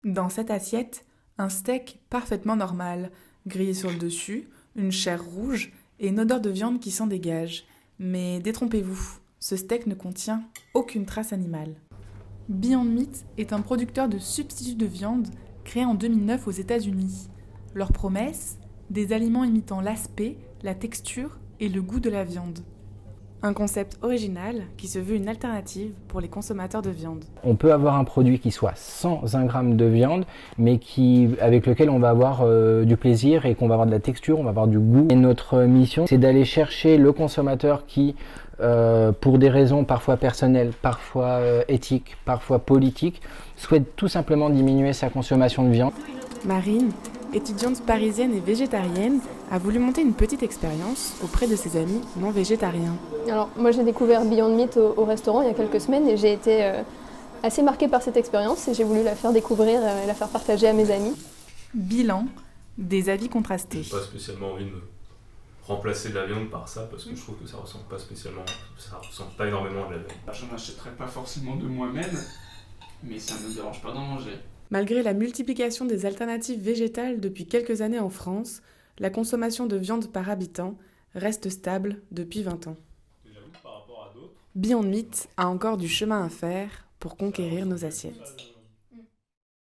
Dans cette assiette, un steak parfaitement normal, grillé sur le dessus, une chair rouge et une odeur de viande qui s'en dégage. Mais détrompez-vous, ce steak ne contient aucune trace animale. Beyond Meat est un producteur de substituts de viande créé en 2009 aux États-Unis. Leur promesse, des aliments imitant l'aspect, la texture et le goût de la viande. Un concept original qui se veut une alternative pour les consommateurs de viande. On peut avoir un produit qui soit sans 1 gramme de viande, mais avec lequel on va avoir du plaisir et qu'on va avoir de la texture, on va avoir du goût. Et notre mission, c'est d'aller chercher le consommateur qui, pour des raisons parfois personnelles, parfois éthiques, parfois politiques, souhaite tout simplement diminuer sa consommation de viande. Marine, étudiante parisienne et végétarienne, a voulu monter une petite expérience auprès de ses amis non végétariens. Alors moi j'ai découvert Beyond Meat au restaurant il y a quelques semaines et j'ai été assez marquée par cette expérience et j'ai voulu la faire découvrir et la faire partager à mes amis. Bilan, des avis contrastés. J'ai pas spécialement envie de me remplacer de la viande par ça parce que je trouve que ça ressemble pas énormément à de la viande. J'en achèterai pas forcément de moi-même, mais ça ne me dérange pas d'en manger. Malgré la multiplication des alternatives végétales depuis quelques années en France, la consommation de viande par habitant reste stable depuis 20 ans. Beyond Meat a encore du chemin à faire pour conquérir nos assiettes.